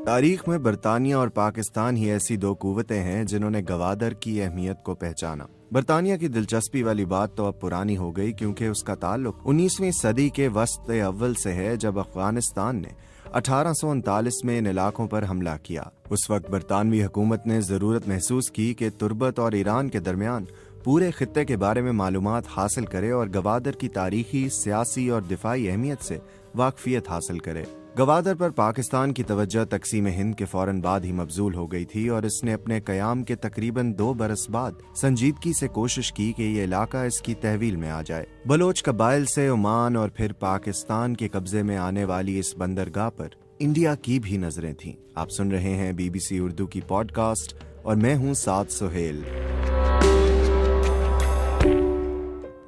तारीख में बरतानिया और पाकिस्तान ही ऐसी दो कुव्वतें हैं जिन्होंने गवादर की अहमियत को पहचाना। बरतानिया की दिलचस्पी वाली बात तो अब पुरानी हो गई, क्योंकि उसका ताल्लुक 19वीं सदी के वस्त अव्वल से है, जब अफगानिस्तान ने 1839 में इन इलाकों पर हमला किया। उस वक्त बरतानवी हुकूमत ने जरूरत महसूस की कि तुर्बत और ईरान के दरमियान पूरे खित्ते के बारे में मालूमात हासिल करे और गवादर की तारीखी, सियासी और दिफाई अहमियत से वाकफियत हासिल करे। गवादर पर पाकिस्तान की तवज्जो तकसीम हिंद के फौरन बाद ही मबजूल हो गई थी और इसने अपने कयाम के तकरीबन 2 बरस बाद संजीदगी से कोशिश की कि ये इलाका इसकी तहवील में आ जाए। बलोच कबाइल से ओमान और फिर पाकिस्तान के कब्जे में आने वाली इस बंदरगाह पर इंडिया की भी नजरें थीं। आप सुन रहे हैं BBC उर्दू की पॉडकास्ट और मैं हूं साद सुहेल।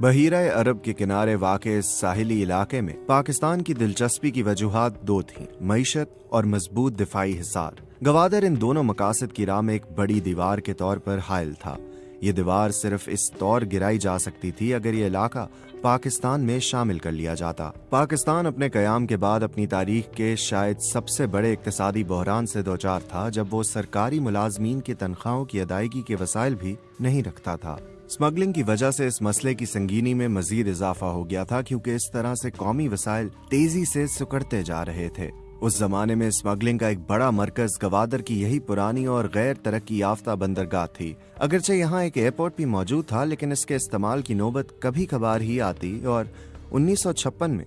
बहीरा अरब के किनारे वाक़े इस साहिली इलाके में पाकिस्तान की दिलचस्पी की वजूहात 2 थीं, मईशत और मजबूत दिफाई हिसार। गवादर इन दोनों मकासद की राह में एक बड़ी दीवार के तौर पर हायल था। ये दीवार सिर्फ इस तौर गिराई जा सकती थी अगर ये इलाका पाकिस्तान में शामिल कर लिया जाता। पाकिस्तान अपने कयाम के बाद अपनी तारीख के शायद सबसे बड़े इक्तिसादी बहरान से दोचार था, जब वो सरकारी मुलाजमीन की तनख्वाहों की अदायगी के वसाइल भी नहीं रखता था। स्मगलिंग की वजह से इस मसले की संगीनी में मजीद इजाफा हो गया था, क्योंकि इस तरह से कौमी वसाइल तेजी से सुकड़ते जा रहे थे। उस जमाने में स्मगलिंग का एक बड़ा मरकज गवादर की यही पुरानी और गैर तरक्की याफ्ता बंदरगाह थी। अगरचे यहाँ एक एयरपोर्ट भी मौजूद था, लेकिन इसके इस्तेमाल की नौबत कभी कभार ही आती और 1956 में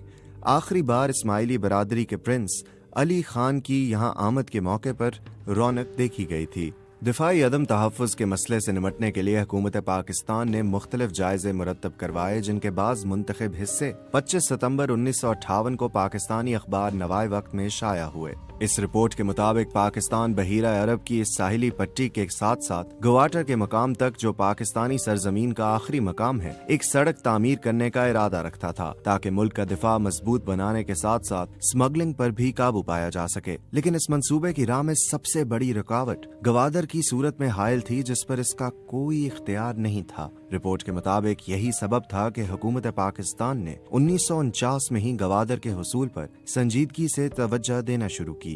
आखिरी बार इस्माइली बरादरी के प्रिंस अली खान की यहाँ आमद के मौके पर रौनक देखी गई थी। दिफाई अदम तहफ़्फ़ुज़ के मसले से निमटने के लिए हुकूमत पाकिस्तान ने मुख्तलिफ जायजे मुरतब करवाए, जिनके बाज़ मुंतखब हिस्से 25 सितंबर 1958 को पाकिस्तानी अखबार नवाए वक्त में शाया हुए। इस रिपोर्ट के मुताबिक पाकिस्तान बहीरा अरब की इस साहिली पट्टी के साथ साथ ग्वाटर के मकाम तक, जो पाकिस्तानी सरजमीन का आखिरी मकाम है, एक सड़क तामीर करने का इरादा रखता था, ताकि मुल्क का दिफा मजबूत बनाने के साथ साथ स्मगलिंग पर भी काबू पाया जा सके। लेकिन इस मंसूबे की राह में सबसे बड़ी रुकावट गवादर की सूरत में हायल थी, जिस पर इसका कोई इख्तियार नहीं था। रिपोर्ट के मुताबिक यही सबब था कि हुकूमत पाकिस्तान ने 1949 में ही गवादर के हुसूल पर संजीदगी से तवज्जो देना शुरू की।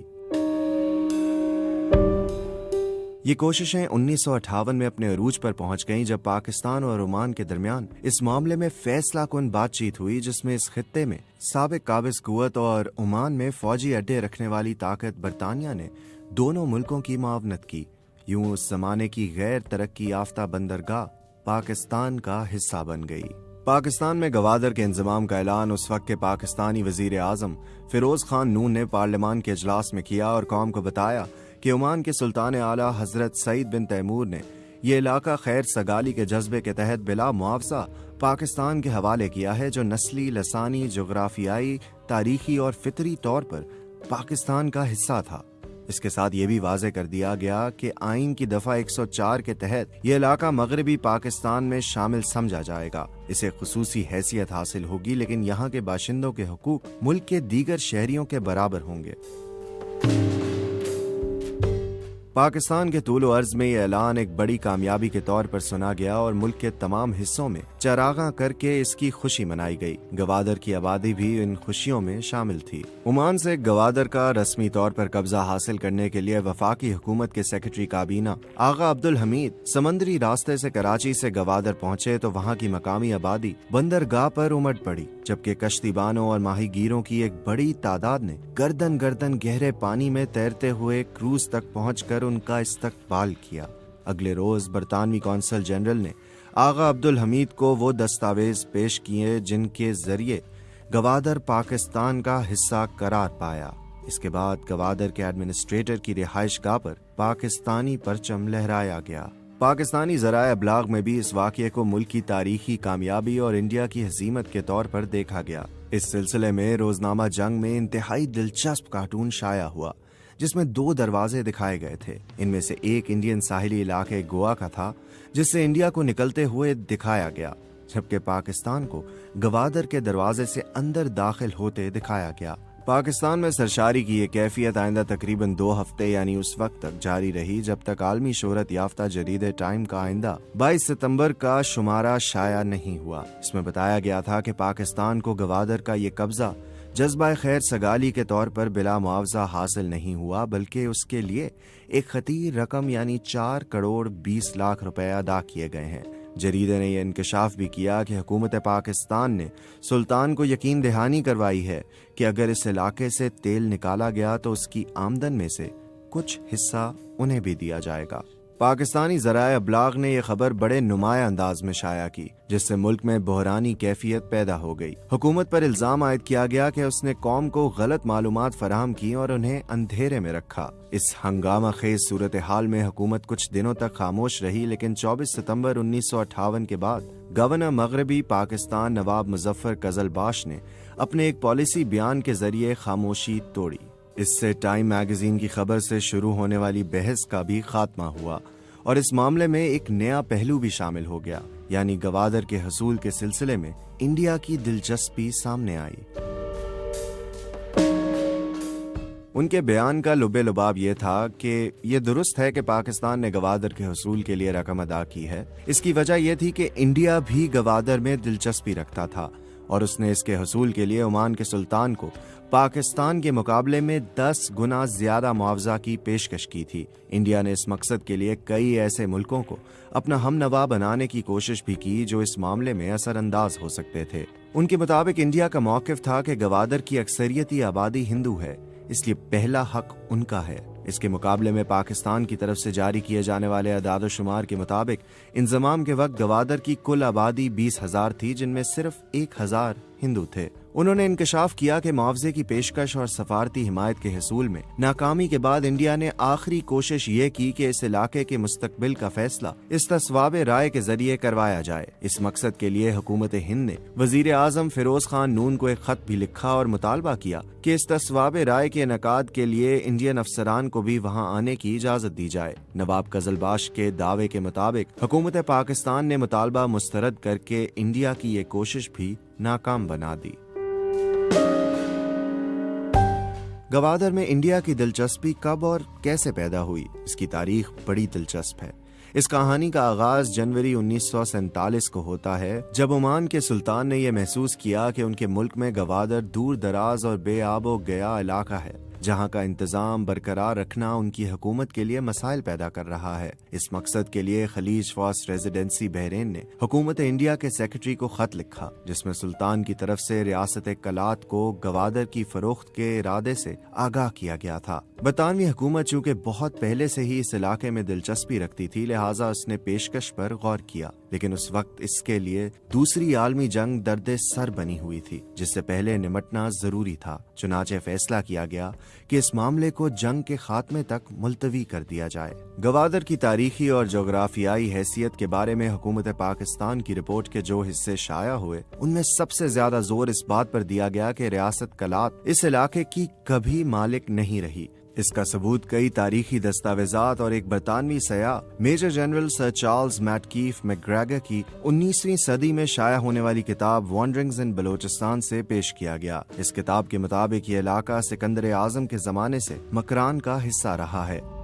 ये कोशिशें 1958 में अपने अरूज पर पहुंच गईं, जब पाकिस्तान और ओमान के दरमियान इस मामले में फैसला कुन बातचीत हुई, जिसमें इस खित्ते में साबिक काबिज कुव्वत और ओमान में फौजी अड्डे रखने वाली ताकत बरतानिया ने दोनों मुल्कों की मुआवनत की। यूं उस जमाने की गैर तरक्की याफ्ता बंदरगाह पाकिस्तान का हिस्सा बन गई। पाकिस्तान में गवादर के इंजमाम का ऐलान उस वक्त के पाकिस्तानी वजीर आजम फिरोज खान नून ने पार्लियामान के इजलास में किया और कौम को बताया कि ओमान के सुल्तान आला हजरत सईद बिन तैमूर ने यह इलाका खैर सगाली के जज्बे के तहत बिला मुआवजा पाकिस्तान के हवाले किया है, जो नस्ली, लसानी, जोग्राफियाई, तारीखी और फितरी तौर पर पाकिस्तान का हिस्सा था। इसके साथ ये भी वाज़े कर दिया गया कि आइन की दफा 104 के तहत ये इलाका मगरबी पाकिस्तान में शामिल समझा जाएगा। इसे खुसूसी हैसियत हासिल होगी, लेकिन यहाँ के बाशिंदों के हुकूक मुल्क के दीगर शहरियों के बराबर होंगे। पाकिस्तान के तूल अर्ज में यह ऐलान एक बड़ी कामयाबी के तौर पर सुना गया और मुल्क के तमाम हिस्सों में चरागा करके इसकी खुशी मनाई गई। गवादर की आबादी भी इन खुशियों में शामिल थी। ओमान से गवादर का रस्मी तौर पर कब्जा हासिल करने के लिए वफाकी हुकूमत के सेक्रेटरी काबीना आगा अब्दुल हमीद समंदरी रास्ते से कराची से गवादर पहुंचे तो वहां की मकामी आबादी बंदरगाह पर उमड़ पड़ी, जबकि कश्तीबानों और माहीगीरों की एक बड़ी तादाद ने गर्दन गर्दन गहरे पानी में तैरते हुए क्रूज तक पहुंचकर उनका इस्तकबाल किया। अगले रोज बरतानवी कौंसल जनरल ने आगा अब्दुल हमीद को वो दस्तावेज पेश किए जिनके जरिए गवादर पाकिस्तान का हिस्सा करार पाया। इसके बाद गवादर के एडमिनिस्ट्रेटर की रिहाइश गाह पर पाकिस्तानी परचम लहराया गया। पाकिस्तानी ज़राए अबलाग में भी इस वाक़ये को मुल्क की तारीखी कामयाबी और इंडिया की हज़ीमत के तौर पर देखा गया। इस सिलसिले में रोजनामा जंग में इंतहाई दिलचस्प कार्टून शाया हुआ, जिसमें 2 दरवाजे दिखाए गए थे। इनमें से एक इंडियन साहिली इलाके गोवा का था, जिससे इंडिया को निकलते हुए दिखाया गया, जबकि पाकिस्तान को गवादर के दरवाजे से अंदर दाखिल होते दिखाया गया। पाकिस्तान में सरशारी की ये कैफियत आइंदा तकरीबन 2 हफ्ते यानी उस वक्त तक जारी रही जब तक आलमी शोहरत याफ्ता जरीदे टाइम का आइंदा 22 सितंबर का शुमारा शाया नहीं हुआ। इसमें बताया गया था कि पाकिस्तान को गवादर का ये कब्जा जज्बा खैर सगाली के तौर पर बिला मुआवजा हासिल नहीं हुआ, बल्कि उसके लिए एक खतीर रकम यानी 4 करोड़ 20 लाख रुपए अदा किए गए हैं। जरीदे ने यह इंकशाफ भी किया कि हुकूमत पाकिस्तान ने सुल्तान को यकीन दहानी करवाई है कि अगर इस इलाके से तेल निकाला गया तो उसकी आमदन में से कुछ हिस्सा उन्हें भी दिया जाएगा। पाकिस्तानी ज़राए अबलाग ने यह खबर बड़े नुमाया अंदाज में शाया की, जिससे मुल्क में बहरानी कैफियत पैदा हो गई। हुकूमत पर इल्जाम आयद किया गया कि उसने कौम को गलत मालूमात फराहम की और उन्हें अंधेरे में रखा। इस हंगामा खेज सूरत हाल में हुकूमत कुछ दिनों तक खामोश रही, लेकिन 24 सितंबर 1958 के बाद गवर्नर मगरबी पाकिस्तान नवाब मुजफ्फर कजलबाश ने अपने एक पॉलिसी बयान के जरिए खामोशी तोड़ी। इससे टाइम मैगजीन की खबर से शुरू होने वाली बहस का भी खात्मा हुआ और इस मामले में एक नया पहलू भी शामिल हो गया, यानी गवादर के हसूल के सिलसिले में इंडिया की दिलचस्पी सामने आई। उनके बयान का लुबे लुबाब यह था कि यह दुरुस्त है कि पाकिस्तान ने गवादर के हसूल के लिए रकम अदा की है। इसकी वजह यह थी कि इंडिया भी गवादर में दिलचस्पी रखता था और उसने इसके हसूल के लिए ओमान के सुल्तान को पाकिस्तान के मुकाबले में 10 गुना ज्यादा मुआवजा की पेशकश की थी। इंडिया ने इस मकसद के लिए कई ऐसे मुल्कों को अपना हमनवा बनाने की कोशिश भी की जो इस मामले में असरअंदाज हो सकते थे। उनके मुताबिक इंडिया का मौकिफ था कि गवादर की अक्सरियती आबादी हिंदू है, इसलिए पहला हक उनका है। इसके मुकाबले में पाकिस्तान की तरफ से जारी किए जाने वाले अदाद-ओ-शुमार के मुताबिक इंजमाम के वक्त गवादर की कुल आबादी 20,000 थी, जिनमें सिर्फ 1,000 हिंदू थे। उन्होंने इंकशाफ किया कि मुआवजे की पेशकश और सफारती हिमायत के हसूल में नाकामी के बाद इंडिया ने आखिरी कोशिश ये की कि इस इलाके के मुस्तकबिल का फैसला इस तस्वाब राय के जरिए करवाया जाए। इस मकसद के लिए हुकूमत हिंद ने वजीर आजम फिरोज खान नून को एक खत भी लिखा और मुतालबा किया कि इस तस्वाब राय के इनेकाद के लिए इंडियन अफसरान को भी वहाँ आने की इजाजत दी जाए। नवाब कजलबाश के दावे के मुताबिक हुकूमत पाकिस्तान ने मुतालबा मुस्तरद करके इंडिया की ये कोशिश भी नाकाम बना दी। गवादर में इंडिया की दिलचस्पी कब और कैसे पैदा हुई, इसकी तारीख बड़ी दिलचस्प है। इस कहानी का आगाज जनवरी 1947 को होता है, जब ओमान के सुल्तान ने यह महसूस किया कि उनके मुल्क में गवादर दूर दराज और बेआबो गया इलाका है, जहां का इंतजाम बरकरार रखना उनकी हुकूमत के लिए मसाइल पैदा कर रहा है। इस मकसद के लिए खलीज फर्स्ट रेजिडेंसी बहरीन ने हुकूमत इंडिया के सेक्रेटरी को खत लिखा, जिसमें सुल्तान की तरफ से रियासत कलात को गवादर की फरोख्त के इरादे से आगाह किया गया था। बरतानवी हुकूमत चूँकि बहुत पहले से ही इस इलाके में दिलचस्पी रखती थी, लिहाजा उसने पेशकश पर गौर किया, लेकिन उस वक्त इसके लिए दूसरी आलमी जंग दर्द सर बनी हुई थी, जिससे पहले निमटना जरूरी था। चुनाचे फैसला किया गया कि इस मामले को जंग के खात्मे तक मुलतवी कर दिया जाए। गवादर की तारीखी और जोग्राफियाई हैसियत के बारे में हुकूमत पाकिस्तान की रिपोर्ट के जो हिस्से शाया हुए, उनमें सबसे ज्यादा जोर इस बात पर दिया गया कि रियासत कलात इस इलाके की कभी मालिक नहीं रही। इसका सबूत कई तारीखी दस्तावेजात और एक बरतानवी सयाह Major General Sir Charles Metcalfe MacGregor की 19वीं सदी में शाया होने वाली किताब वॉन्डरिंग्स इन बलोचिस्तान से पेश किया गया। इस किताब के मुताबिक ये इलाका सिकंदर आजम के जमाने से मकरान का हिस्सा रहा है।